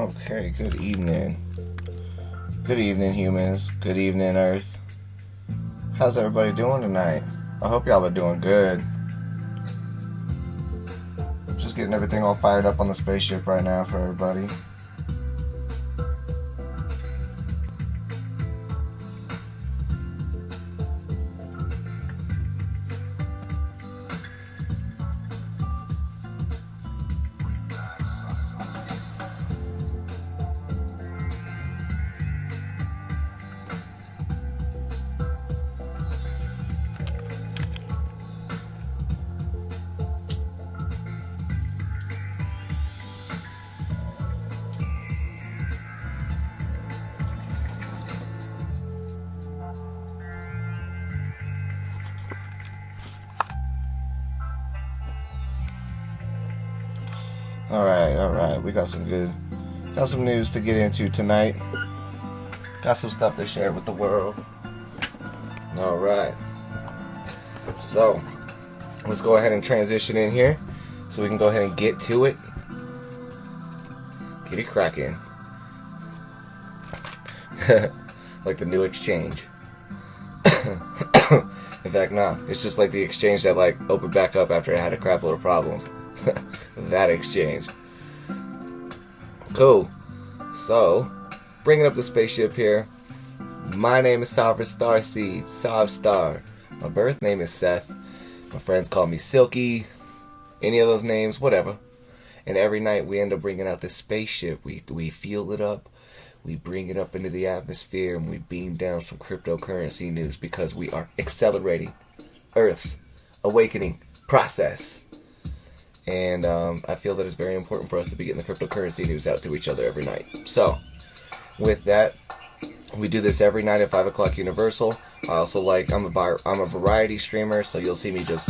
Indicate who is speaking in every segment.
Speaker 1: Okay, good evening. Good evening, humans. Good evening, Earth. How's everybody doing tonight? I hope y'all are doing good. Just getting everything all fired up on the spaceship right now for everybody. Alright, we got some news to get into tonight. Got some stuff to share with the world. Alright. So, let's go ahead and transition in here so we can go ahead and get to it. Get it cracking. Like the new exchange. In fact, no. It's just like the exchange that like opened back up after it had a crap load of problems. That exchange. Cool. So, bringing up the spaceship here. My name is Sovereign Starseed, Sovstar. My birth name is Seth. My friends call me Silky. Any of those names, whatever. And every night we end up bringing out this spaceship. We fuel it up. We bring it up into the atmosphere and we beam down some cryptocurrency news because we are accelerating Earth's awakening process. And I feel that it's very important for us to be getting the cryptocurrency news out to each other every night. So, with that, we do this every night at 5 o'clock Universal. I also I'm a variety streamer, so you'll see me just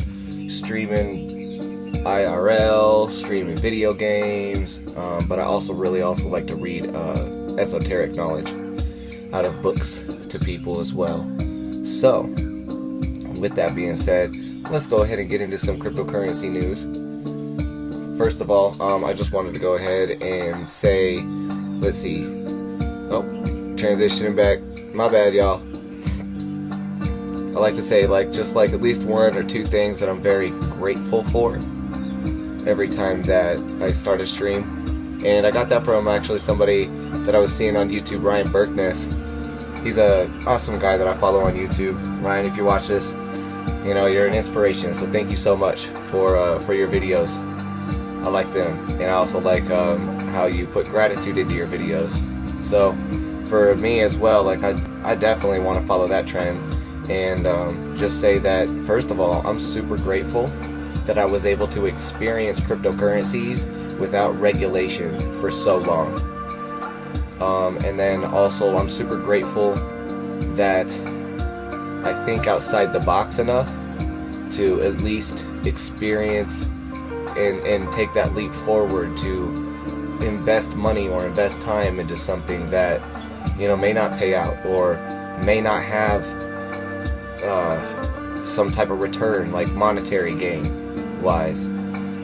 Speaker 1: streaming IRL, streaming video games, but I also really like to read esoteric knowledge out of books to people as well. So, with that being said, let's go ahead and get into some cryptocurrency news. First of all, I just wanted to go ahead and say, let's see. Oh, transitioning back. My bad, y'all. I like to say, just at least one or two things that I'm very grateful for every time that I start a stream. And I got that from actually somebody that I was seeing on YouTube, Ryan Berkness. He's an awesome guy that I follow on YouTube. Ryan, if you watch this, you know, you're an inspiration. So thank you so much for your videos. I like them, and I also like how you put gratitude into your videos. So for me as well, I definitely want to follow that trend, and just say that first of all, I'm super grateful that I was able to experience cryptocurrencies without regulations for so long. And then also I'm super grateful that I think outside the box enough to at least experience and take that leap forward to invest money or invest time into something that, you know, may not pay out or may not have some type of return, like monetary gain wise.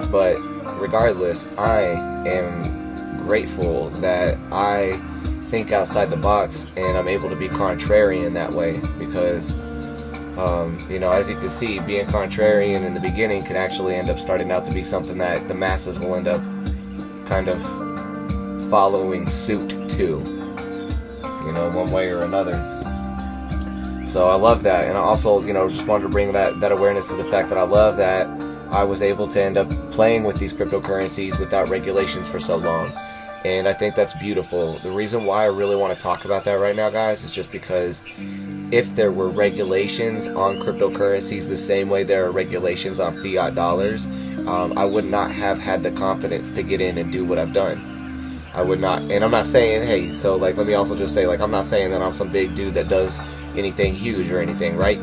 Speaker 1: But regardless, I am grateful that I think outside the box and I'm able to be contrarian that way, because you know, as you can see, being contrarian in the beginning can actually end up starting out to be something that the masses will end up kind of following suit to, you know, one way or another. So I love that, and I also, you know, just wanted to bring that awareness to the fact that I love that I was able to end up playing with these cryptocurrencies without regulations for so long. And I think that's beautiful. The reason why I really want to talk about that right now, guys, is just because if there were regulations on cryptocurrencies the same way there are regulations on fiat dollars, I would not have had the confidence to get in and do what I've done. I would not, and I'm not saying, hey, so let me also just say, I'm not saying that I'm some big dude that does anything huge or anything, right?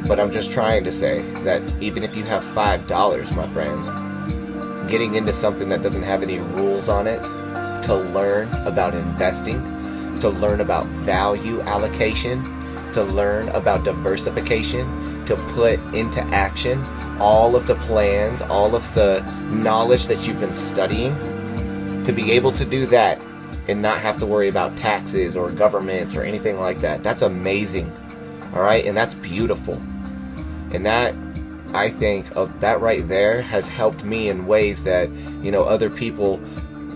Speaker 1: But I'm just trying to say that even if you have $5, my friends, getting into something that doesn't have any rules on it, to learn about investing, to learn about value allocation, to learn about diversification, to put into action all of the plans, all of the knowledge that you've been studying, to be able to do that and not have to worry about taxes or governments or anything like that. That's amazing. All right, and that's beautiful. And that, I think, that right there has helped me in ways that, you know, other people,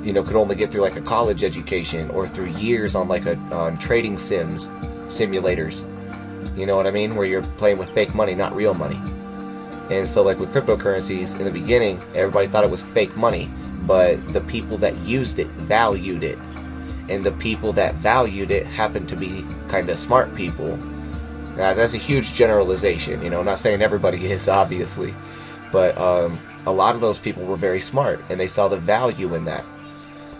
Speaker 1: you know, could only get through like a college education or through years on like on trading simulators. You know what I mean? Where you're playing with fake money, not real money. And so like with cryptocurrencies, in the beginning, everybody thought it was fake money, but the people that used it valued it. And the people that valued it happened to be kind of smart people. Now, that's a huge generalization, you know, I'm not saying everybody is, obviously. But a lot of those people were very smart, and they saw the value in that.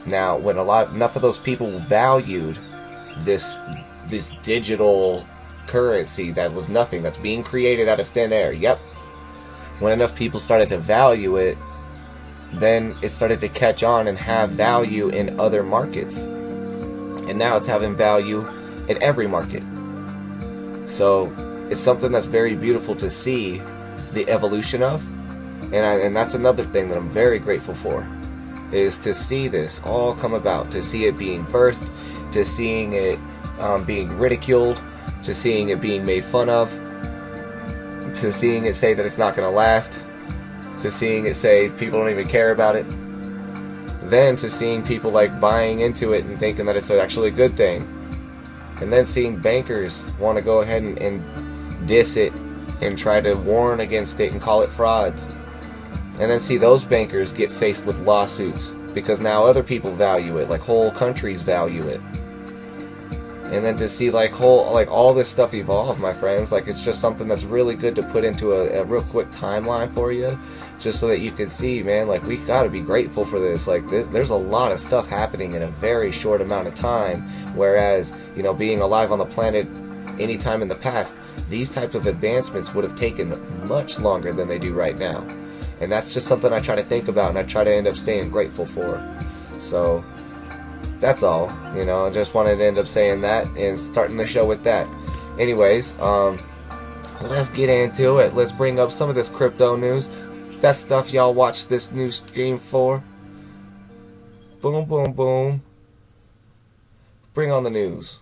Speaker 1: Now, when enough of those people valued this digital currency that was nothing, that's being created out of thin air, yep. When enough people started to value it, then it started to catch on and have value in other markets. And now it's having value in every market. So it's something that's very beautiful to see the evolution of. And that's another thing that I'm very grateful for, is to see this all come about, to see it being birthed, to seeing it being ridiculed, to seeing it being made fun of, to seeing it say that it's not going to last, to seeing it say people don't even care about it, then to seeing people like buying into it and thinking that it's actually a good thing, and then seeing bankers want to go ahead and diss it and try to warn against it and call it frauds, and then see those bankers get faced with lawsuits because now other people value it, like whole countries value it. And then to see like all this stuff evolve, my friends, like it's just something that's really good to put into a real quick timeline for you, just so that you can see, man, like we gotta be grateful for this. Like there's a lot of stuff happening in a very short amount of time, whereas, you know, being alive on the planet any time in the past, these types of advancements would have taken much longer than they do right now. And that's just something I try to think about, and I try to end up staying grateful for. So that's all, you know, I just wanted to end up saying that and starting the show with that. Anyways, let's get into it. Let's bring up some of this crypto news. That stuff y'all watch this new stream for. Boom, boom, boom. Bring on the news.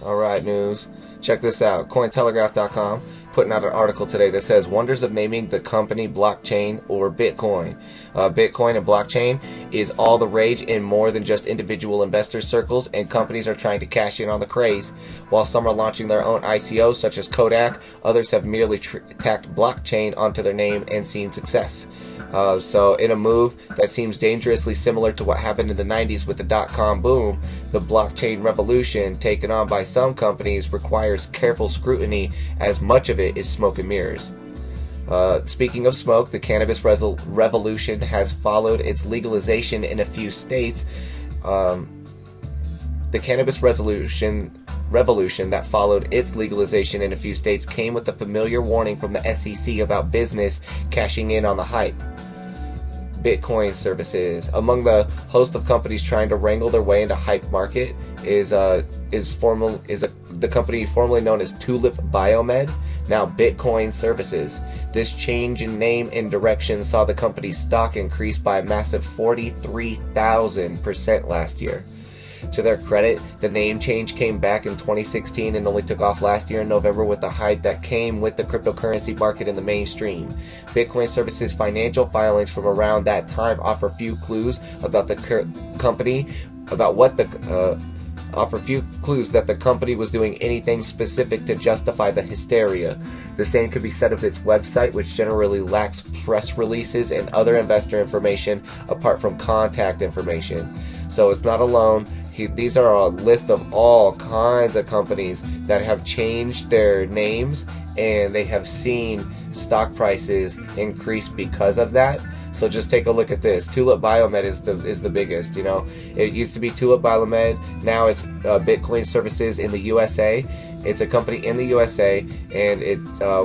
Speaker 1: Alright, news. Check this out. Cointelegraph.com putting out an article today that says wonders of naming the company blockchain or Bitcoin. Bitcoin and blockchain is all the rage in more than just individual investor circles, and companies are trying to cash in on the craze. While some are launching their own ICOs, such as Kodak, others have merely tacked blockchain onto their name and seen success. So in a move that seems dangerously similar to what happened in the 90s with the dot-com boom, the blockchain revolution taken on by some companies requires careful scrutiny, as much of it is smoke and mirrors. Speaking of smoke, the cannabis revolution has followed its legalization in a few states. The cannabis revolution that followed its legalization in a few states came with a familiar warning from the SEC about business cashing in on the hype. Bitcoin services. Among the host of companies trying to wrangle their way into hype market is the company formerly known as Tulip Biomed, now Bitcoin Services. This change in name and direction saw the company's stock increase by a massive 43,000% last year. To their credit, the name change came back in 2016 and only took off last year in November with the hype that came with the cryptocurrency market in the mainstream. Bitcoin Services financial filings from around that time offer few clues about the company, offer few clues that the company was doing anything specific to justify the hysteria. The same could be said of its website, which generally lacks press releases and other investor information apart from contact information. So it's not alone. These are a list of all kinds of companies that have changed their names, and they have seen stock prices increase because of that. So just take a look at this. Tulip Biomed is the biggest. You know, it used to be Tulip Biomed. Now it's Bitcoin Services in the USA. It's a company in the USA, and it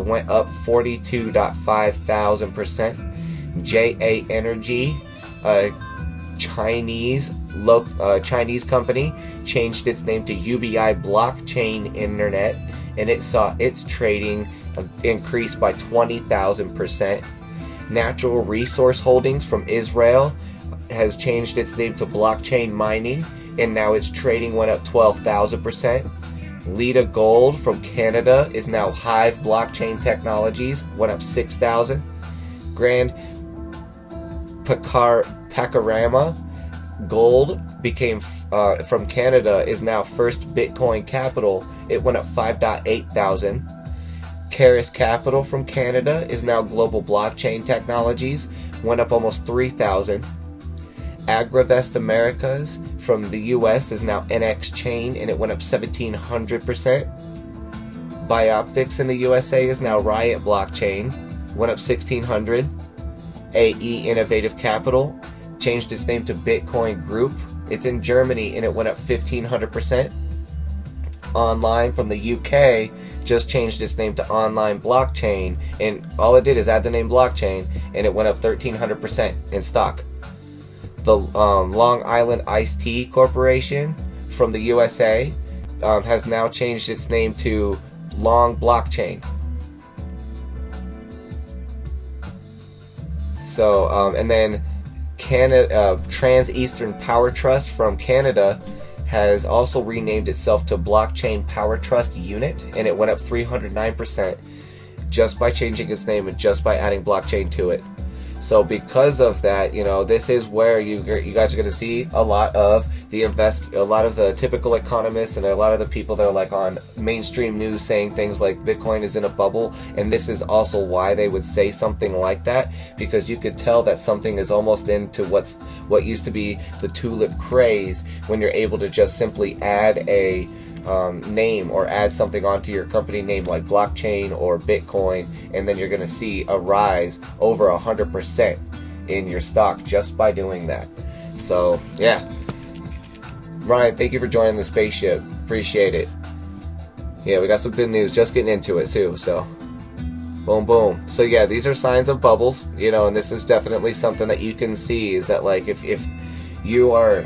Speaker 1: went up 42,500%. JA Energy, Chinese company, changed its name to UBI Blockchain Internet, and it saw its trading increase by 20,000%. Natural Resource Holdings from Israel has changed its name to blockchain mining, and now its trading went up 12,000%. Lita Gold from Canada is now Hive Blockchain Technologies, went up 6,000. Grand Pakarama Gold became from Canada is now First Bitcoin Capital. It went up 5,800. Keras Capital from Canada is now Global Blockchain Technologies, went up almost 3,000. Agravest Americas from the US is now NX Chain, and it went up 1,700%. Bioptics in the USA is now Riot Blockchain, went up 1,600. AE Innovative Capital changed its name to Bitcoin Group. It's in Germany, and it went up 1,500%. Online from the UK just changed its name to Online Blockchain, and all it did is add the name blockchain, and it went up 1,300% in stock. The Long Island Iced Tea Corporation from the USA has now changed its name to Long Blockchain. So, and then Trans-Eastern Power Trust from Canada has also renamed itself to Blockchain Power Trust Unit, and it went up 309% just by changing its name and just by adding blockchain to it. So because of that, you know, this is where you guys are going to see a lot of the typical economists and a lot of the people that are like on mainstream news saying things like Bitcoin is in a bubble, and this is also why they would say something like that, because you could tell that something is almost into what used to be the tulip craze, when you're able to just simply add a name or add something onto your company name like blockchain or Bitcoin, and then you're going to see a rise over 100% in your stock just by doing that. So yeah, Ryan, thank you for joining the spaceship, appreciate it. Yeah, we got some good news, just getting into it too, so boom boom. So yeah, these are signs of bubbles, you know, and this is definitely something that you can see, is that like if you are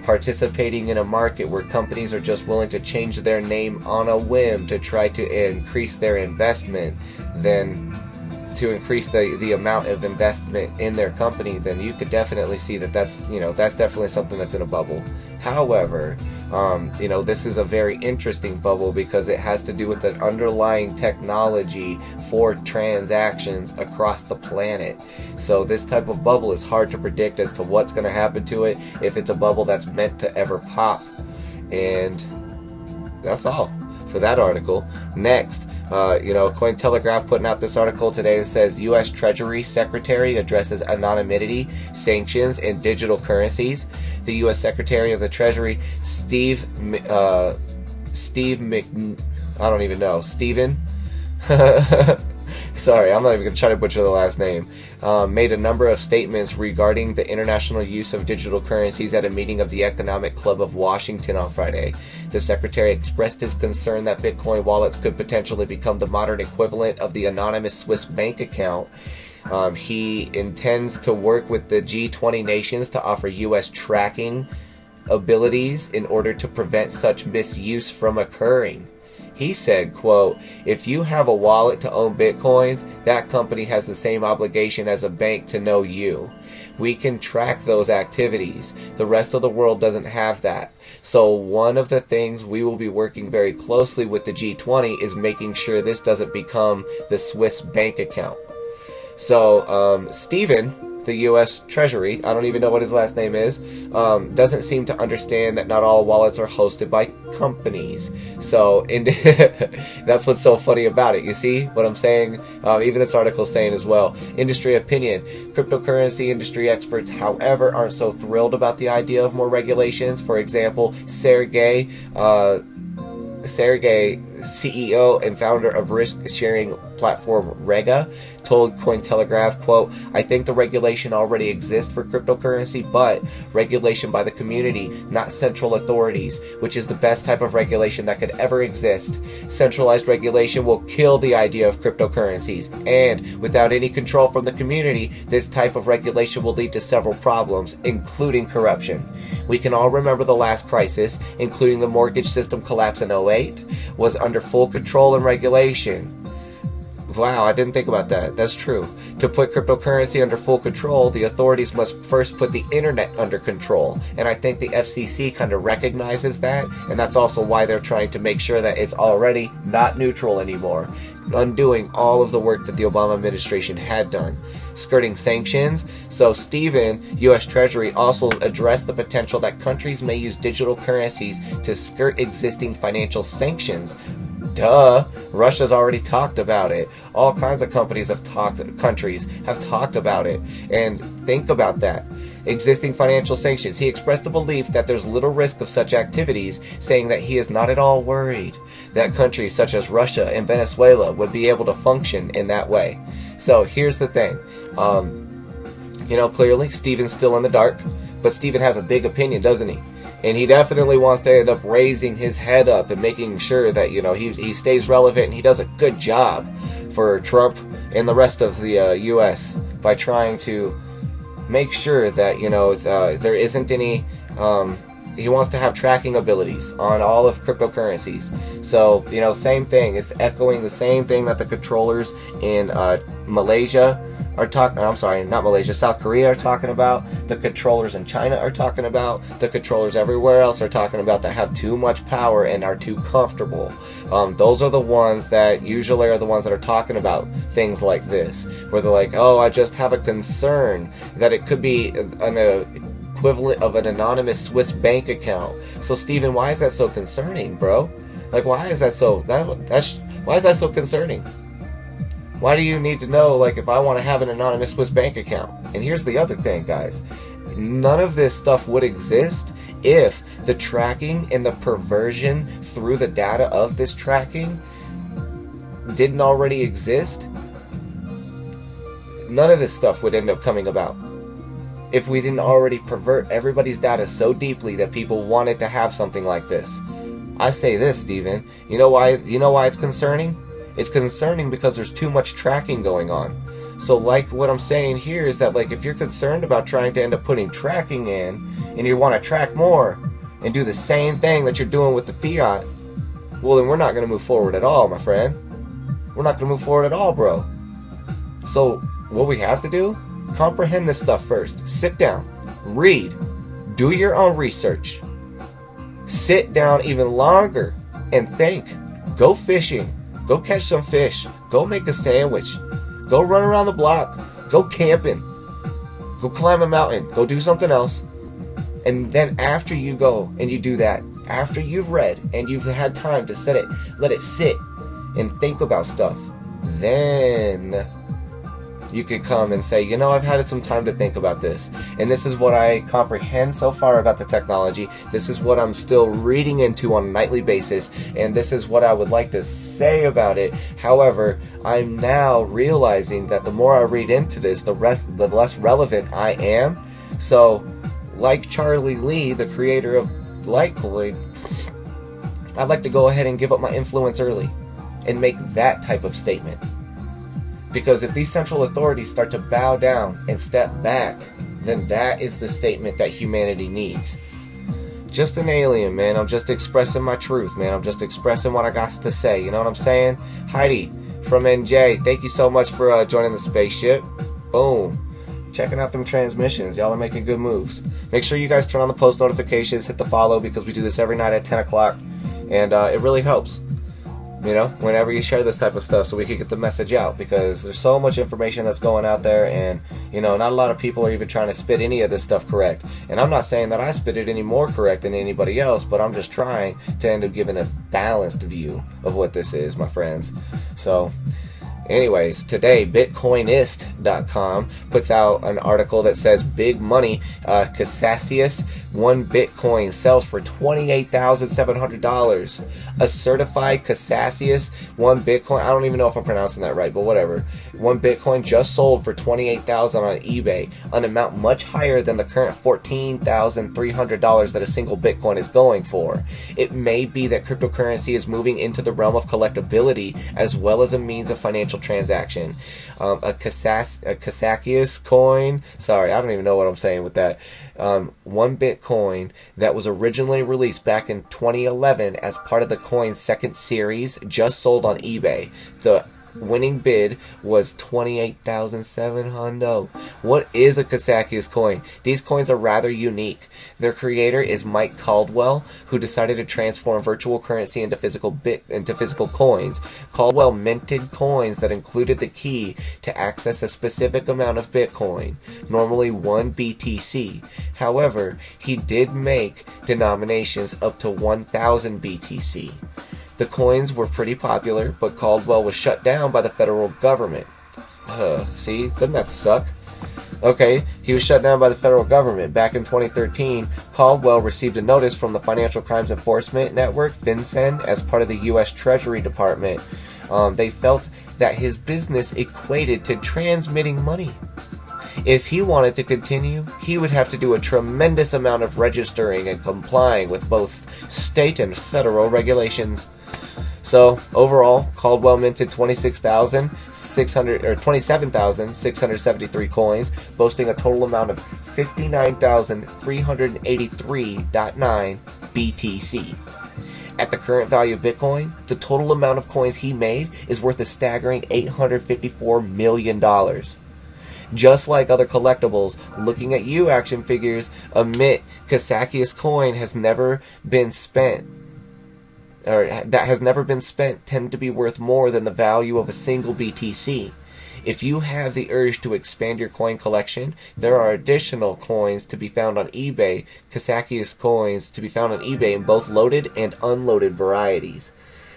Speaker 1: participating in a market where companies are just willing to change their name on a whim to try to increase their investment, then to increase the amount of investment in their company, then you could definitely see that that's definitely something that's in a bubble. However, you know, this is a very interesting bubble because it has to do with the underlying technology for transactions across the planet. So this type of bubble is hard to predict as to what's going to happen to it, if it's a bubble that's meant to ever pop. And that's all for that article. Next, you know, Cointelegraph putting out this article today that says U.S. Treasury Secretary addresses anonymity, sanctions, and digital currencies. The U.S. Secretary of the Treasury, Stephen sorry, I'm not even going to try to butcher the last name, made a number of statements regarding the international use of digital currencies at a meeting of the Economic Club of Washington on Friday. The Secretary expressed his concern that Bitcoin wallets could potentially become the modern equivalent of the anonymous Swiss bank account. He intends to work with the G20 nations to offer U.S. tracking abilities in order to prevent such misuse from occurring. He said, quote, "If you have a wallet to own Bitcoins, that company has the same obligation as a bank to know you. We can track those activities. The rest of the world doesn't have that. So one of the things we will be working very closely with the G20 is making sure this doesn't become the Swiss bank account." So, Stephen, the U.S. Treasury, I don't even know what his last name is, doesn't seem to understand that not all wallets are hosted by companies. So, that's what's so funny about it. You see what I'm saying? Even this article is saying as well. Industry opinion. Cryptocurrency industry experts, however, aren't so thrilled about the idea of more regulations. For example, Sergey, CEO and founder of risk-sharing platform Rega, told Cointelegraph, quote, "I think the regulation already exists for cryptocurrency, but regulation by the community, not central authorities, which is the best type of regulation that could ever exist. Centralized regulation will kill the idea of cryptocurrencies, and without any control from the community, this type of regulation will lead to several problems, including corruption. We can all remember the last crisis, including the mortgage system collapse in 2008, was under full control and regulation. Wow, I didn't think about that. That's true. To put cryptocurrency under full control, the authorities must first put the internet under control. And I think the FCC kind of recognizes that, and that's also why they're trying to make sure that it's already not neutral anymore, undoing all of the work that the Obama administration had done, skirting sanctions. So Stephen, U.S. Treasury, also addressed the potential that countries may use digital currencies to skirt existing financial sanctions. Duh, Russia's already talked about it. All kinds of countries have talked about it. And think about that. Existing financial sanctions. He expressed a belief that there's little risk of such activities, saying that he is not at all worried that countries such as Russia and Venezuela would be able to function in that way. So here's the thing. Clearly Stephen's still in the dark, but Stephen has a big opinion, doesn't he? And he definitely wants to end up raising his head up and making sure that, he stays relevant, and he does a good job for Trump and the rest of the U.S. by trying to make sure that, there isn't any, he wants to have tracking abilities on all of cryptocurrencies. So, same thing. It's echoing the same thing that the controllers in Malaysia are talking, South Korea are talking about, the controllers in China are talking about, the controllers everywhere else are talking about, that have too much power and are too comfortable. Those are the ones that usually are the ones that are talking about things like this, where they're like, oh, I just have a concern that it could be an equivalent of an anonymous Swiss bank account. So Stephen, why is that so concerning, bro? Like, why is that so concerning? Why do you need to know, like, if I want to have an anonymous Swiss bank account? And here's the other thing, guys. None of this stuff would exist if the tracking and the perversion through the data of this tracking didn't already exist. None of this stuff would end up coming about if we didn't already pervert everybody's data so deeply that people wanted to have something like this. I say this, Stephen. You know why it's concerning? It's concerning because there's too much tracking going on. So like what I'm saying here is that, like, if you're concerned about trying to end up putting tracking in, and you want to track more and do the same thing that you're doing with the fiat, well, then we're not going to move forward at all, my friend. We're not going to move forward at all, bro. So what we have to do, comprehend this stuff first. Sit down, read, do your own research. Sit down even longer and think. Go fishing. Go catch some fish. Go make a sandwich. Go run around the block. Go camping. Go climb a mountain. Go do something else. And then after you go and you do that, after you've read and you've had time to let it sit and think about stuff, then you could come and say, I've had some time to think about this, and this is what I comprehend so far about the technology. This is what I'm still reading into on a nightly basis, and this is what I would like to say about it. However, I'm now realizing that the more I read into this, the less relevant I am. So, like Charlie Lee, the creator of Litecoin, I'd like to go ahead and give up my influence early and make that type of statement. Because if these central authorities start to bow down and step back, then that is the statement that humanity needs. Just an alien, man. I'm just expressing my truth, man. I'm just expressing what I got to say. You know what I'm saying? Heidi from NJ, thank you so much for joining the spaceship. Boom. Checking out them transmissions. Y'all are making good moves. Make sure you guys turn on the post notifications, hit the follow, because we do this every night at 10 o'clock. And it really helps. Whenever you share this type of stuff, so we can get the message out, because there's so much information that's going out there, and not a lot of people are even trying to spit any of this stuff correct. And I'm not saying that I spit it any more correct than anybody else, but I'm just trying to end up giving a balanced view of what this is, my friends. So anyways, today Bitcoinist.com puts out an article that says big money, Casascius, 1 Bitcoin sells for $28,700. A certified Casascius, 1 Bitcoin, I don't even know if I'm pronouncing that right, but whatever. 1 Bitcoin just sold for $28,000 on eBay, an amount much higher than the current $14,300 that a single Bitcoin is going for. It may be that cryptocurrency is moving into the realm of collectability as well as a means of financial transaction. A Casascius coin, sorry, I don't even know what I'm saying with that. 1 Bitcoin that was originally released back in 2011 as part of the coin's second series, just sold on eBay. The winning bid was 28,700. What is a Casascius coin? These coins are rather unique. Their creator is Mike Caldwell, who decided to transform virtual currency into physical coins. Caldwell minted coins that included the key to access a specific amount of Bitcoin, normally 1 BTC. However, he did make denominations up to 1,000 BTC. The coins were pretty popular, but Caldwell was shut down by the federal government. See, doesn't that suck? Okay, he was shut down by the federal government. Back in 2013, Caldwell received a notice from the Financial Crimes Enforcement Network, FinCEN, as part of the U.S. Treasury Department. They felt that his business equated to transmitting money. If he wanted to continue, he would have to do a tremendous amount of registering and complying with both state and federal regulations. So overall, Caldwell minted 27,673 coins, boasting a total amount of 59,383.9 BTC. At the current value of Bitcoin, the total amount of coins he made is worth a staggering $854 million. Just like other collectibles, looking at you action figures admit Casascius coin has never been spent, or that has never been spent, tend to be worth more than the value of a single BTC. If you have the urge to expand your coin collection, there are additional coins to be found on eBay, Casascius coins to be found on eBay in both loaded and unloaded varieties.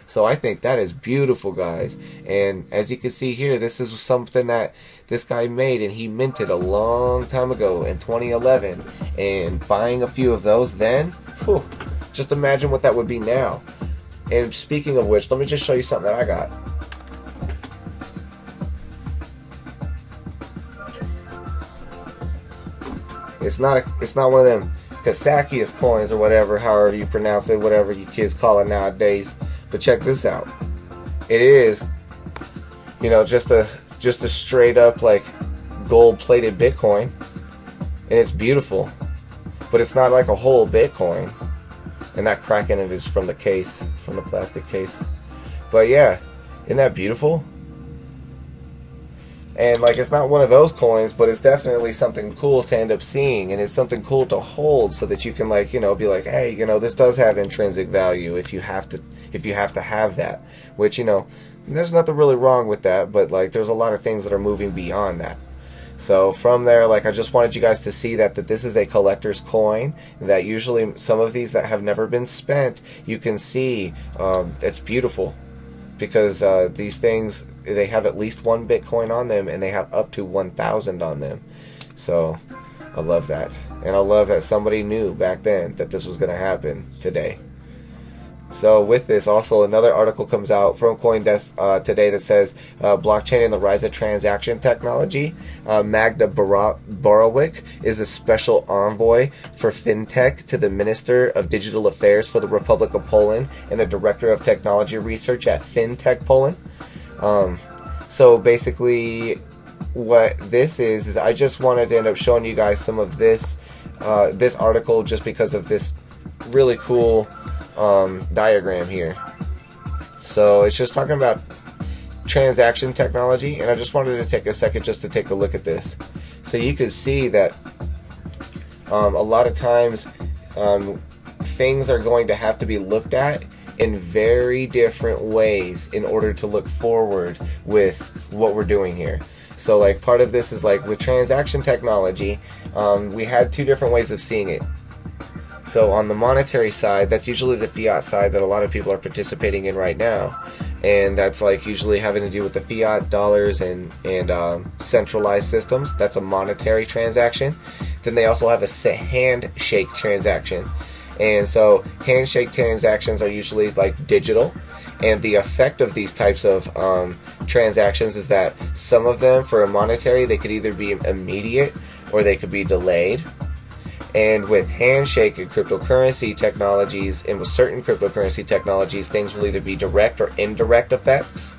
Speaker 1: So I think that is beautiful, guys. And as you can see here, this is something that this guy made and he minted a long time ago in 2011. And buying a few of those then, whew, just imagine what that would be now. And speaking of which, let me just show you something that I got. It's not one of them Casascius coins or whatever, however you pronounce it, whatever you kids call it nowadays. But check this out. It is, you know, just a straight up like gold-plated Bitcoin, and it's beautiful. But it's not like a whole Bitcoin, and that crack in it is from the case, from the plastic case. But yeah, isn't that beautiful? And like, it's not one of those coins, but it's definitely something cool to end up seeing, and it's something cool to hold so that you can, like, you know, be like, hey, you know, this does have intrinsic value if you have to have that. Which, you know, there's nothing really wrong with that, but like, there's a lot of things that are moving beyond that. So from there, like, I just wanted you guys to see that this is a collector's coin, that usually some of these that have never been spent, you can see it's beautiful, because these things, they have at least 1 Bitcoin on them, and they have up to 1,000 on them. So I love that, and I love that somebody knew back then that this was going to happen today. So with this, also another article comes out from CoinDesk today that says blockchain and the rise of transaction technology. Magda Borowick is a special envoy for fintech to the Minister of Digital Affairs for the Republic of Poland and the Director of Technology Research at FinTech Poland. So basically what this is I just wanted to end up showing you guys some of this this article, just because of this really cool diagram here. So it's just talking about transaction technology, and I just wanted to take a second just to take a look at this. So you can see that a lot of times things are going to have to be looked at in very different ways in order to look forward with what we're doing here. So like, part of this is like with transaction technology, we had 2 different ways of seeing it. So on the monetary side, that's usually the fiat side that a lot of people are participating in right now, and that's like usually having to do with the fiat dollars and centralized systems. That's a monetary transaction. Then they also have a handshake transaction, and so handshake transactions are usually like digital, and the effect of these types of transactions is that some of them, for a monetary, they could either be immediate or they could be delayed. And with handshake and cryptocurrency technologies, and with certain cryptocurrency technologies, things will either be direct or indirect effects.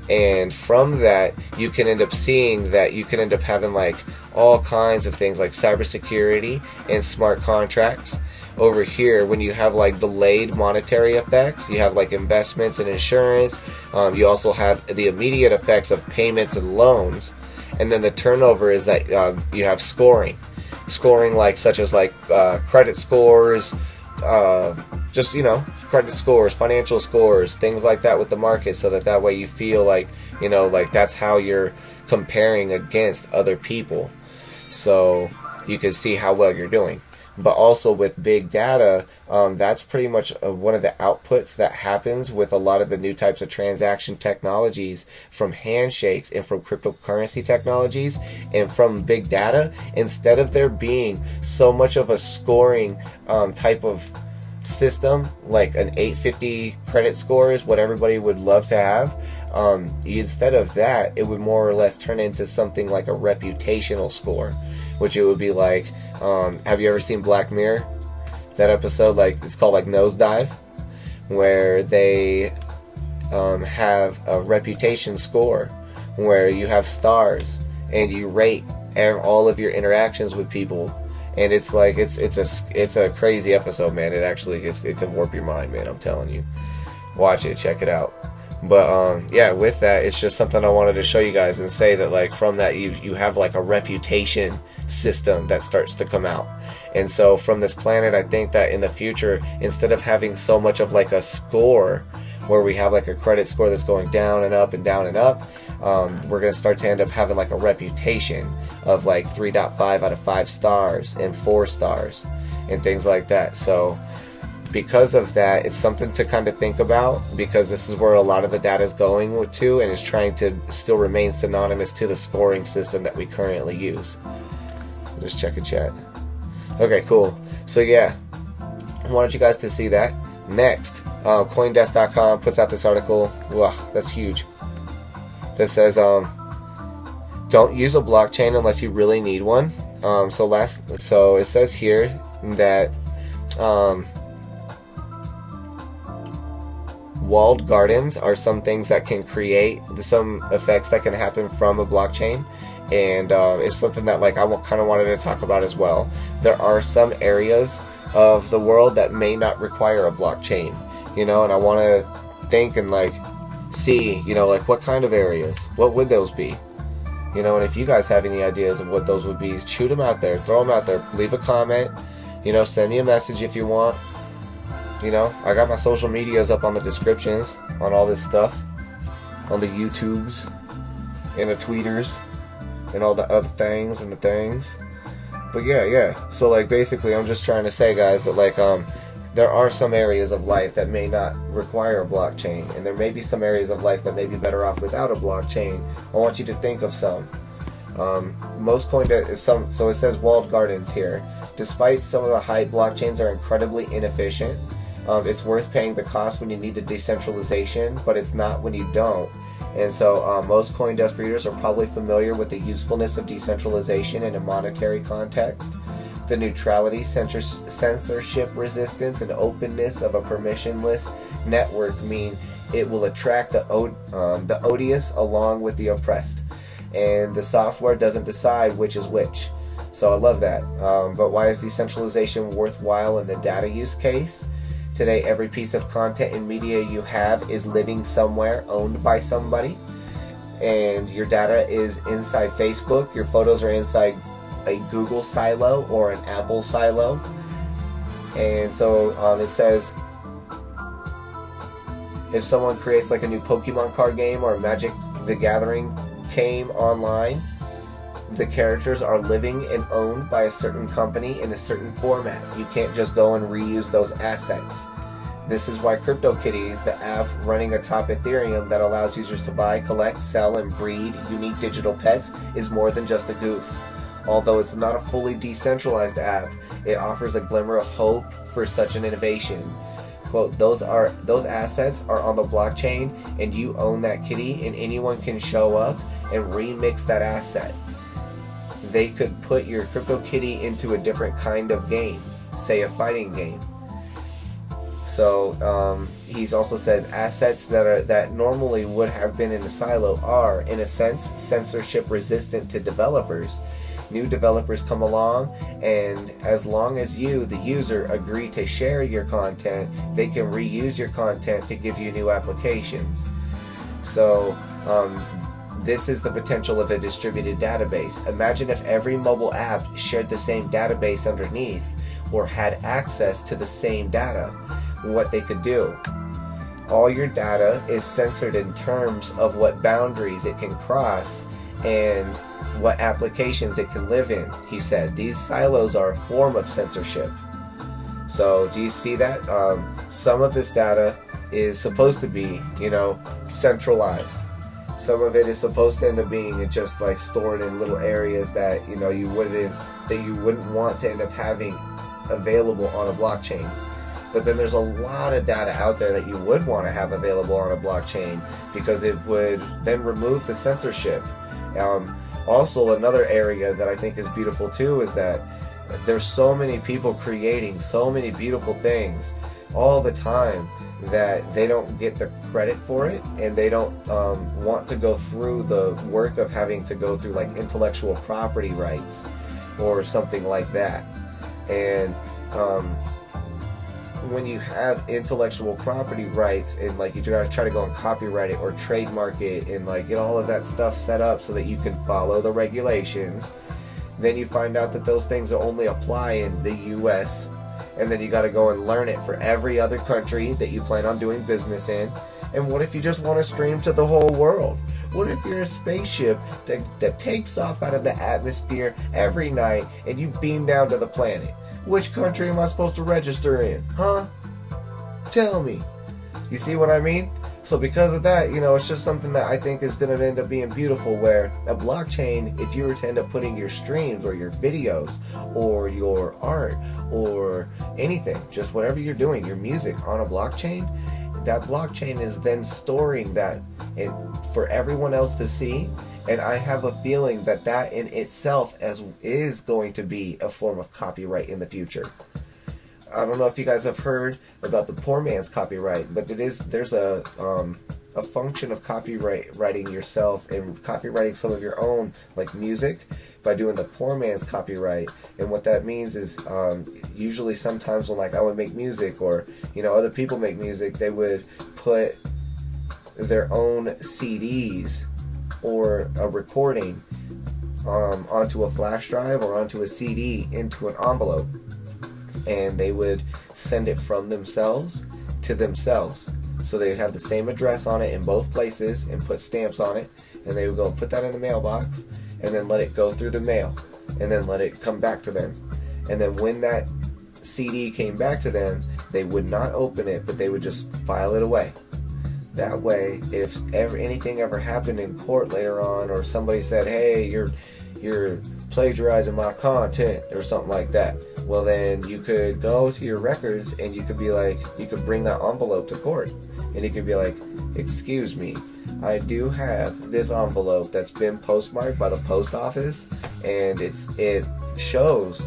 Speaker 1: And from that, you can end up seeing that you can end up having like all kinds of things like cybersecurity and smart contracts, over here, when you have like delayed monetary effects, you have like investments and insurance. You also have the immediate effects of payments and loans, and then the turnover is that you have scoring, like such as like credit scores, just, you know, credit scores, financial scores, things like that with the market, so that way you feel like, you know, like that's how you're comparing against other people, so you can see how well you're doing. But also with big data, that's pretty much one of the outputs that happens with a lot of the new types of transaction technologies, from handshakes and from cryptocurrency technologies and from big data. Instead of there being so much of a scoring type of system, like an 850 credit score is what everybody would love to have, instead of that, it would more or less turn into something like a reputational score, which it would be like, have you ever seen Black Mirror? That episode, like, it's called like Nosedive, where they have a reputation score where you have stars and you rate all of your interactions with people. And it's like, it's a crazy episode, man. It can warp your mind, man. I'm telling you, watch it, check it out. But yeah, with that, it's just something I wanted to show you guys and say that, like, from that you have like a reputation system that starts to come out. And so from this planet, I think that in the future, instead of having so much of like a score where we have like a credit score that's going down and up and down and up, we're going to start to end up having like a reputation of like 3.5 out of 5 stars and 4 stars and things like that. So because of that, it's something to kind of think about, because this is where a lot of the data is going to, and is trying to still remain synonymous to the scoring system that we currently use. Just check a chat. Okay, cool. So yeah, I wanted you guys to see that. Next, CoinDesk.com puts out this article. Wow, that's huge. That says, don't use a blockchain unless you really need one. So it says here that walled gardens are some things that can create some effects that can happen from a blockchain. And it's something that, like, I kind of wanted to talk about as well. There are some areas of the world that may not require a blockchain, you know, and I want to think and like see, you know, like what kind of areas, what would those be, you know, and if you guys have any ideas of what those would be, shoot them out there, throw them out there, leave a comment, you know, send me a message if you want, you know. I got my social medias up on the descriptions on all this stuff, on the YouTubes and the tweeters and all the other things and the things. But yeah, so like basically I'm just trying to say, guys, that like there are some areas of life that may not require a blockchain, and there may be some areas of life that may be better off without a blockchain. I want you to think of some. So it says walled gardens here. Despite some of the hype, blockchains are incredibly inefficient. It's worth paying the cost when you need the decentralization, but it's not when you don't. And so most CoinDesk readers are probably familiar with the usefulness of decentralization in a monetary context. The neutrality, censorship resistance, and openness of a permissionless network mean it will attract the odious along with the oppressed. And the software doesn't decide which is which. So I love that. But why is decentralization worthwhile in the data use case? Today, every piece of content and media you have is living somewhere, owned by somebody. And your data is inside Facebook. Your photos are inside a Google silo or an Apple silo. And so it says, if someone creates like a new Pokemon card game or a Magic the Gathering game online, the characters are living and owned by a certain company in a certain format. You can't just go and reuse those assets. This is why CryptoKitties, the app running atop Ethereum that allows users to buy, collect, sell, and breed unique digital pets, is more than just a goof. Although it's not a fully decentralized app, it offers a glimmer of hope for such an innovation. Quote, those assets are on the blockchain and you own that kitty, and anyone can show up and remix that asset. They could put your CryptoKitty into a different kind of game, say a fighting game. So he's also said assets that normally would have been in a silo are, in a sense, censorship resistant to developers. new developers come along, and as long as you, the user, agree to share your content, they can reuse your content to give you new applications. So this is the potential of a distributed database. Imagine if every mobile app shared the same database underneath, or had access to the same data, what they could do. All your data is censored in terms of what boundaries it can cross and what applications it can live in, he said. These silos are a form of censorship. So do you see that? Some of this data is supposed to be, centralized. Some of it is supposed to end up being just like stored in little areas that you wouldn't want to end up having available on a blockchain. But then there's a lot of data out there that you would want to have available on a blockchain, because it would then remove the censorship. Also, another area that I think is beautiful too is that there's so many people creating so many beautiful things all the time that they don't get the credit for it, and they don't want to go through the work of having to go through like intellectual property rights or something like that. And when you have intellectual property rights and like you try to go and copyright it or trademark it and like get all of that stuff set up so that you can follow the regulations, then you find out that those things only apply in the US, and then you got to go and learn it for every other country that you plan on doing business in. And what if you just want to stream to the whole world? What if you're a spaceship that takes off out of the atmosphere every night and you beam down to the planet? Which country am I supposed to register in? Huh? Tell me. You see what I mean? So because of that, it's just something that I think is going to end up being beautiful, where a blockchain, if you were to end up putting your streams or your videos or your art or anything, just whatever you're doing, your music on a blockchain, that blockchain is then storing that for everyone else to see. And I have a feeling that that in itself is going to be a form of copyright in the future. I don't know if you guys have heard about the poor man's copyright, but there's a function of copywriting yourself and copywriting some of your own like music by doing the poor man's copyright. And what that means is usually sometimes when like I would make music or other people make music, they would put their own CDs or a recording onto a flash drive or onto a CD into an envelope, and they would send it from themselves to themselves. So they'd have the same address on it in both places and put stamps on it, and they would go and put that in the mailbox and then let it go through the mail and then let it come back to them. And then when that CD came back to them, they would not open it, but they would just file it away. That way, if anything ever happened in court later on, or somebody said, hey, you're plagiarizing my content or something like that, well then you could go to your records and you could be like, you could bring that envelope to court and you could be like, excuse me, I do have this envelope that's been postmarked by the post office, and it shows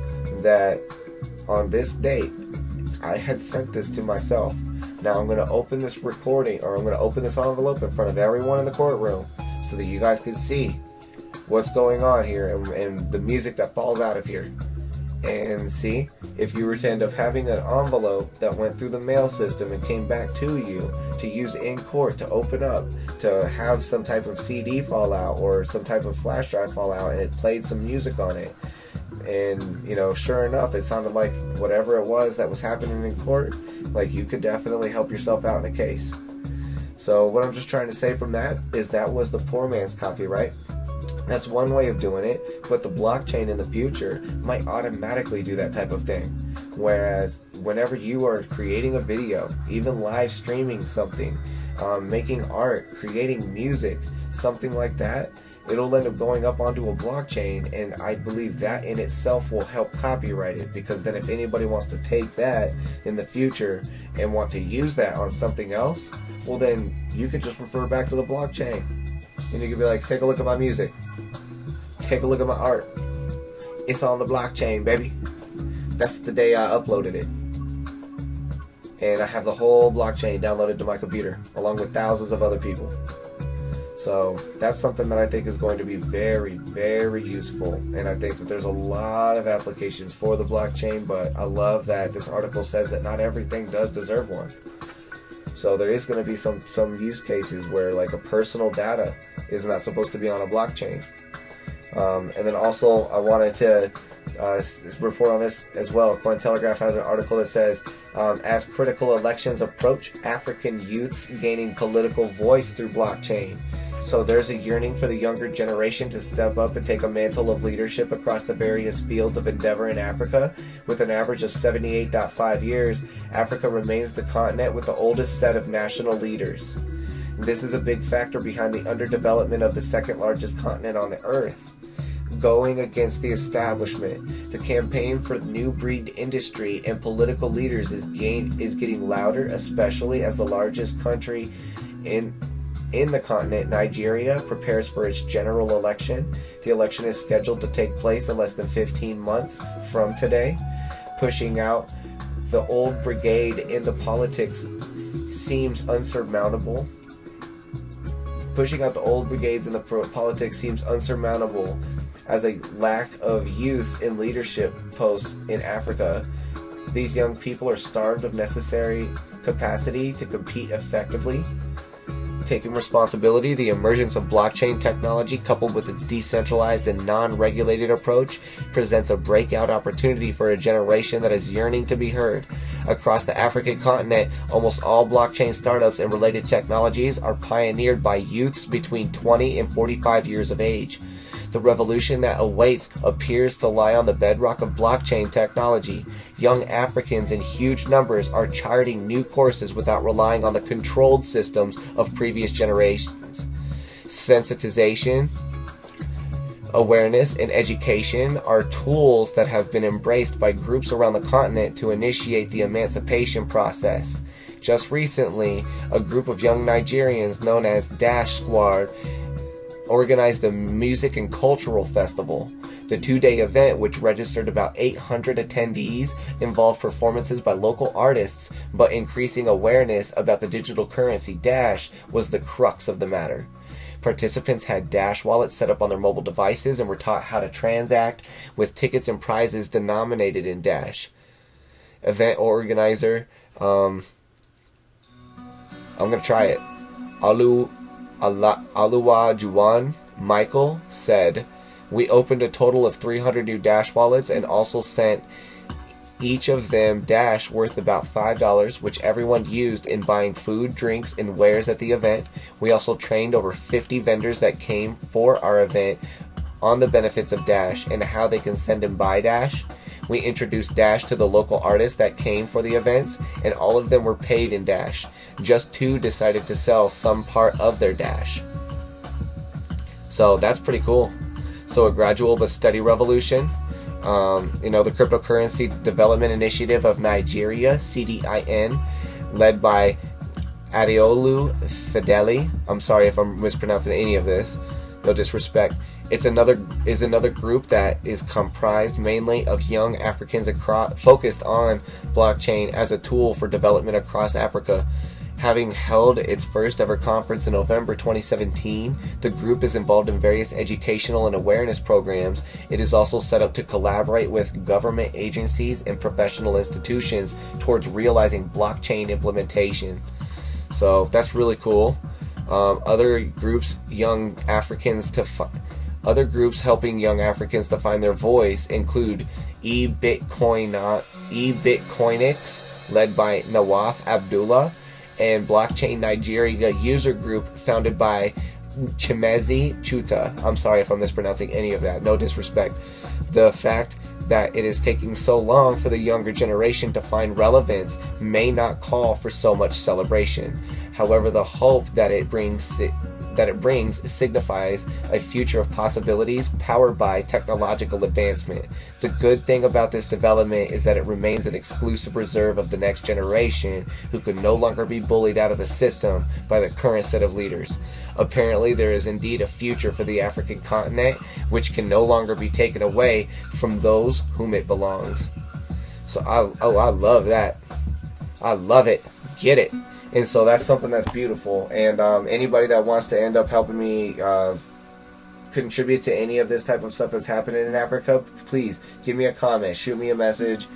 Speaker 1: that on this date I had sent this to myself. Now I'm going to open this recording, or I'm going to open this envelope in front of everyone in the courtroom so that you guys can see what's going on here and the music that falls out of here. And see, if you were to end up having an envelope that went through the mail system and came back to you to use in court, to open up, to have some type of CD fall out or some type of flash drive fall out, and it played some music on it, and sure enough it sounded like whatever it was that was happening in court, like you could definitely help yourself out in a case. So what I'm just trying to say from that is that was the poor man's copyright. That's one way of doing it, but the blockchain in the future might automatically do that type of thing. Whereas whenever you are creating a video, even live streaming something, making art, creating music, something like that, it'll end up going up onto a blockchain, and I believe that in itself will help copyright it, because then if anybody wants to take that in the future and want to use that on something else, well then you could just refer back to the blockchain. And you could be like, take a look at my music. Take a look at my art. It's on the blockchain, baby. That's the day I uploaded it. And I have the whole blockchain downloaded to my computer, along with thousands of other people. So that's something that I think is going to be very, very useful. And I think that there's a lot of applications for the blockchain, but I love that this article says that not everything does deserve one. So there is going to be some use cases where like a personal data is not supposed to be on a blockchain. And then also I wanted to report on this as well. Cointelegraph has an article that says, as critical elections approach, African youths gaining political voice through blockchain. So there's a yearning for the younger generation to step up and take a mantle of leadership across the various fields of endeavor in Africa. With an average of 78.5 years, Africa remains the continent with the oldest set of national leaders. This is a big factor behind the underdevelopment of the second largest continent on the earth. Going against the establishment, the campaign for new breed industry and political leaders is getting louder, especially as the largest country in the continent, Nigeria, prepares for its general election. The election is scheduled to take place in less than 15 months from today. Pushing out the old brigade in the politics seems unsurmountable. Pushing out the old brigades in the politics seems unsurmountable as a lack of youth in leadership posts in Africa. These young people are starved of necessary capacity to compete effectively. Taking responsibility, the emergence of blockchain technology coupled with its decentralized and non-regulated approach presents a breakout opportunity for a generation that is yearning to be heard. Across the African continent, almost all blockchain startups and related technologies are pioneered by youths between 20 and 45 years of age. The revolution that awaits appears to lie on the bedrock of blockchain technology. Young Africans in huge numbers are charting new courses without relying on the controlled systems of previous generations. Sensitization, awareness, and education are tools that have been embraced by groups around the continent to initiate the emancipation process. Just recently, a group of young Nigerians known as Dash Squad organized a music and cultural festival. The two-day event, which registered about 800 attendees, involved performances by local artists, but increasing awareness about the digital currency Dash was the crux of the matter. Participants had Dash wallets set up on their mobile devices and were taught how to transact with tickets and prizes denominated in Dash. Event organizer, I'm going to try it. Aluwa Michael said, "We opened a total of 300 new Dash wallets and also sent each of them Dash worth about $5, which everyone used in buying food, drinks, and wares at the event. We also trained over 50 vendors that came for our event on the benefits of Dash and how they can send and buy Dash. We introduced Dash to the local artists that came for the events, and all of them were paid in Dash. Just 2 decided to sell some part of their Dash." So that's pretty cool. So a gradual but steady revolution. The Cryptocurrency Development Initiative of Nigeria, CDIN, led by Adeolu Fideli. I'm sorry if I'm mispronouncing any of this. No disrespect. Is another group that is comprised mainly of young Africans focused on blockchain as a tool for development across Africa. Having held its first ever conference in November 2017, the group is involved in various educational and awareness programs. It is also set up to collaborate with government agencies and professional institutions towards realizing blockchain implementation. So that's really cool. Other groups helping young Africans to find their voice include eBitcoinix, led by Nawaf Abdullah, and Blockchain Nigeria user group founded by Chimezi Chuta. I'm sorry if I'm mispronouncing any of that, no disrespect. The fact that it is taking so long for the younger generation to find relevance may not call for so much celebration. However, the hope that it brings signifies a future of possibilities powered by technological advancement. The good thing about this development is that it remains an exclusive reserve of the next generation who can no longer be bullied out of the system by the current set of leaders. Apparently, there is indeed a future for the African continent which can no longer be taken away from those whom it belongs. So I love that. I love it. Get it. And so that's something that's beautiful. And anybody that wants to end up helping me contribute to any of this type of stuff that's happening in Africa, please give me a comment, shoot me a message,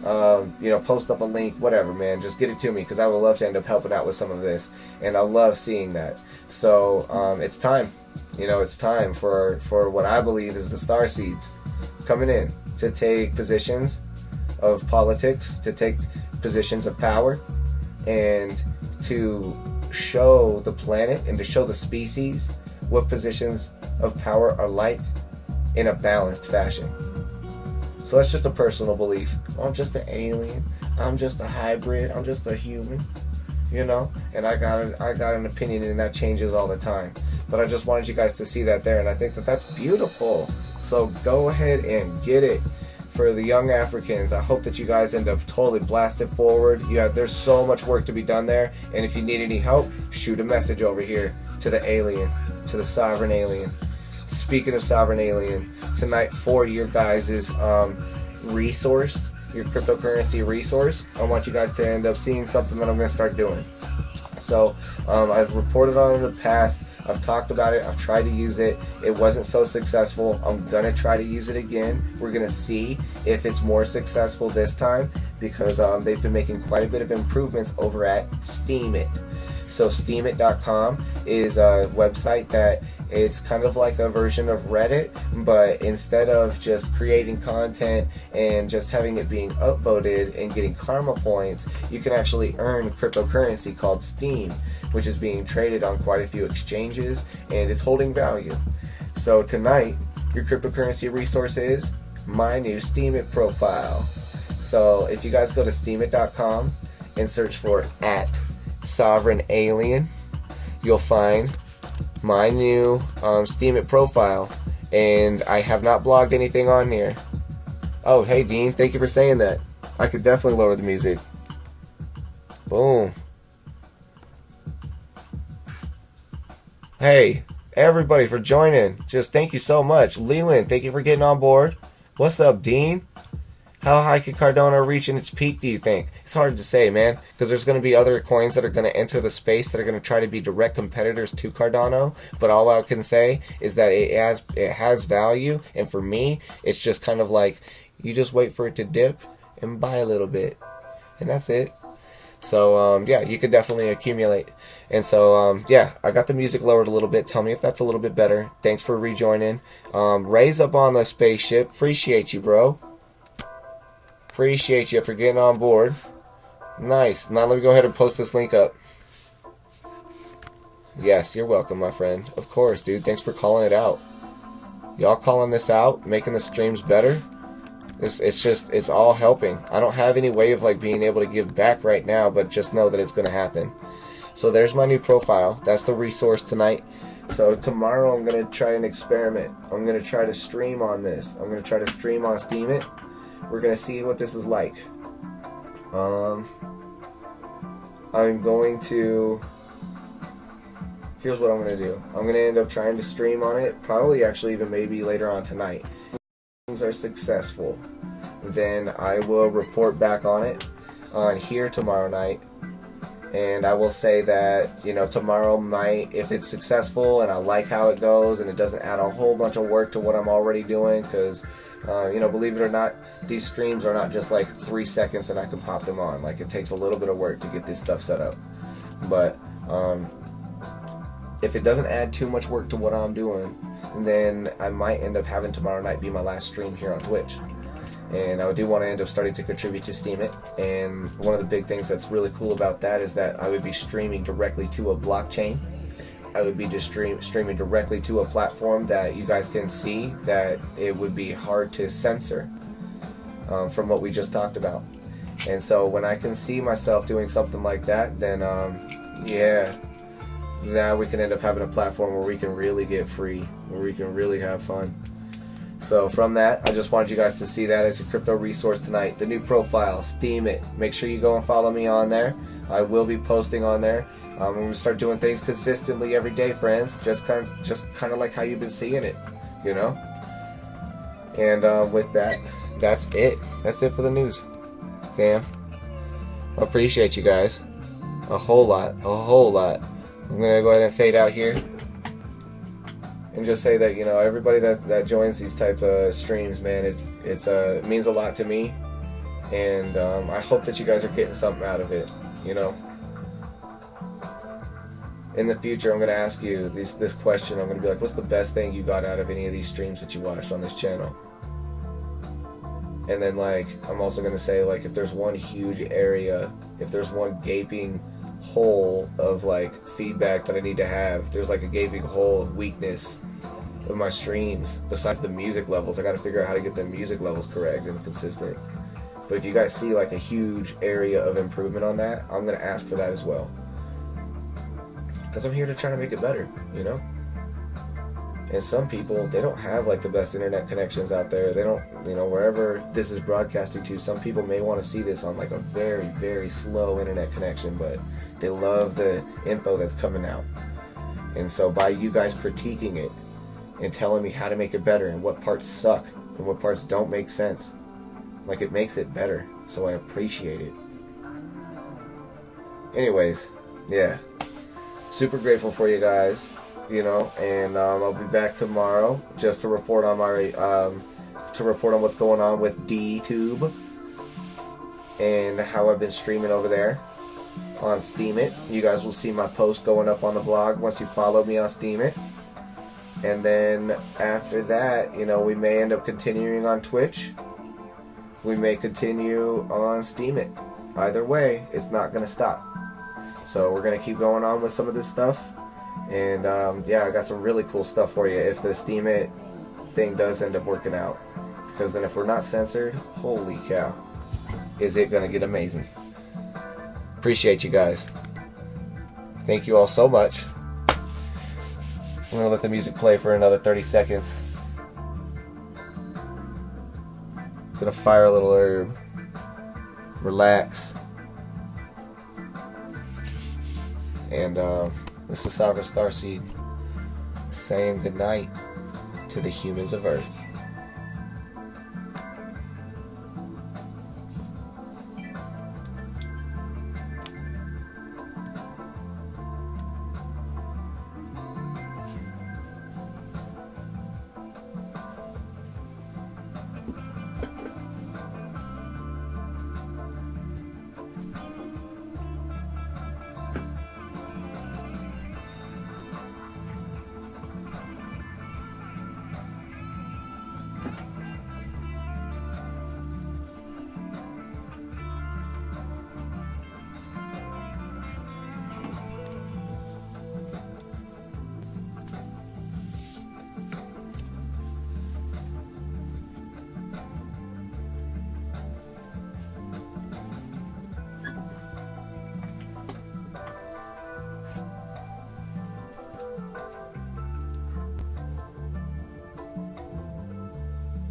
Speaker 1: you know, post up a link, whatever, man. Just get it to me, because I would love to end up helping out with some of this, and I love seeing that. So it's time, you know, it's time for what I believe is the star seeds coming in to take positions of politics, to take positions of power, and to show the planet and to show the species what positions of power are like in a balanced fashion. So that's just a personal belief. I'm just an alien. I'm just a hybrid. I'm just a human, you know. And I got an opinion, and that changes all the time. But I just wanted you guys to see that there, and I think that that's beautiful. So go ahead and get it. For the young Africans, I hope that you guys end up totally blasted forward. There's so much work to be done there, and if you need any help, shoot a message over here to the alien, to the sovereign alien. Speaking of sovereign alien, tonight for your guys' resource, your cryptocurrency resource, I want you guys to end up seeing something that I'm going to start doing. So I've reported on it in the past. I've talked about it. I've tried to use it. It wasn't so successful. I'm going to try to use it again. We're going to see if it's more successful this time, because they've been making quite a bit of improvements over at Steemit. So Steemit.com is a website that it's kind of like a version of Reddit, but instead of just creating content and just having it being upvoted and getting karma points, you can actually earn cryptocurrency called Steem, which is being traded on quite a few exchanges, and it's holding value. So tonight, your cryptocurrency resource is my new Steemit profile. So if you guys go to Steemit.com and search for @SovereignAlien, you'll find my new Steemit profile, and I have not blogged anything on here. Oh, hey Dean, thank you for saying that. I could definitely lower the music. Boom. Hey, everybody for joining. Just thank you so much. Leland, thank you for getting on board. What's up, Dean? How high could Cardano reach in its peak, do you think? It's hard to say, man, because there's going to be other coins that are going to enter the space that are going to try to be direct competitors to Cardano, but all I can say is that it has value, and for me, it's just kind of like, you just wait for it to dip and buy a little bit, and that's it. So, yeah, you could definitely accumulate. And so, yeah, I got the music lowered a little bit. Tell me if that's a little bit better. Thanks for rejoining. Ray's up on the spaceship. Appreciate you, bro. Appreciate you for getting on board. Nice. Now let me go ahead and post this link up. Yes, you're welcome, my friend. Of course, dude. Thanks for calling it out. Y'all calling this out, making the streams better. It's all helping. I don't have any way of like being able to give back right now, but just know that it's going to happen. So there's my new profile. That's the resource tonight. So tomorrow I'm going to try an experiment. I'm going to try to stream on this. I'm going to try to stream on Steemit. We're going to see what this is like. I'm going to... Here's what I'm going to do. I'm going to end up trying to stream on it. Probably actually even maybe later on tonight. If things are successful, then I will report back on it on here tomorrow night. And I will say that, you know, tomorrow night, if it's successful and I like how it goes and it doesn't add a whole bunch of work to what I'm already doing, because, you know, believe it or not, these streams are not just like 3 seconds and I can pop them on. Like, it takes a little bit of work to get this stuff set up. But if it doesn't add too much work to what I'm doing, then I might end up having tomorrow night be my last stream here on Twitch. And I do want to end up starting to contribute to Steemit. And one of the big things that's really cool about that is that I would be streaming directly to a blockchain. I would be just streaming directly to a platform that you guys can see that it would be hard to censor from what we just talked about. And so when I can see myself doing something like that, then yeah, now we can end up having a platform where we can really get free, where we can really have fun. So from that, I just wanted you guys to see that as a crypto resource tonight. The new profile, Steemit. Make sure you go and follow me on there. I will be posting on there. I'm going to start doing things consistently every day, friends. Just kind of like how you've been seeing it, you know. And with that, that's it. That's it for the news, fam. I appreciate you guys. A whole lot. I'm gonna go ahead and fade out here and just say that, you know, everybody that joins these type of streams, man, it means a lot to me, and I hope that you guys are getting something out of it. You know, in the future, I'm gonna ask you this question. I'm gonna be like, what's the best thing you got out of any of these streams that you watched on this channel? And then, like, I'm also gonna say, like, if there's one huge area, if there's one gaping hole of, like, feedback that I need to have, if there's like a gaping hole of weakness of my streams, besides the music levels, I gotta figure out how to get the music levels correct and consistent. But if you guys see like a huge area of improvement on that, I'm gonna ask for that as well, because I'm here to try to make it better, you know. And some people, they don't have like the best internet connections out there. They don't, you know, wherever this is broadcasting to, some people may want to see this on like a very, very slow internet connection, but they love the info that's coming out. And so by you guys critiquing it and telling me how to make it better and what parts suck and what parts don't make sense, like, it makes it better. So I appreciate it. Anyways, yeah, super grateful for you guys. You know, and I'll be back tomorrow just to report on my what's going on with DTube and how I've been streaming over there on Steemit. You guys will see my post going up on the blog once you follow me on Steemit. And then after that, you know, we may end up continuing on Twitch. We may continue on Steemit. Either way, it's not going to stop. So we're going to keep going on with some of this stuff. And yeah, I got some really cool stuff for you if the Steemit thing does end up working out. Because then if we're not censored, holy cow, is it going to get amazing. Appreciate you guys. Thank you all so much. I'm going to let the music play for another 30 seconds. Gonna fire a little herb. Relax. And this is Sovereign Starseed saying goodnight to the humans of Earth.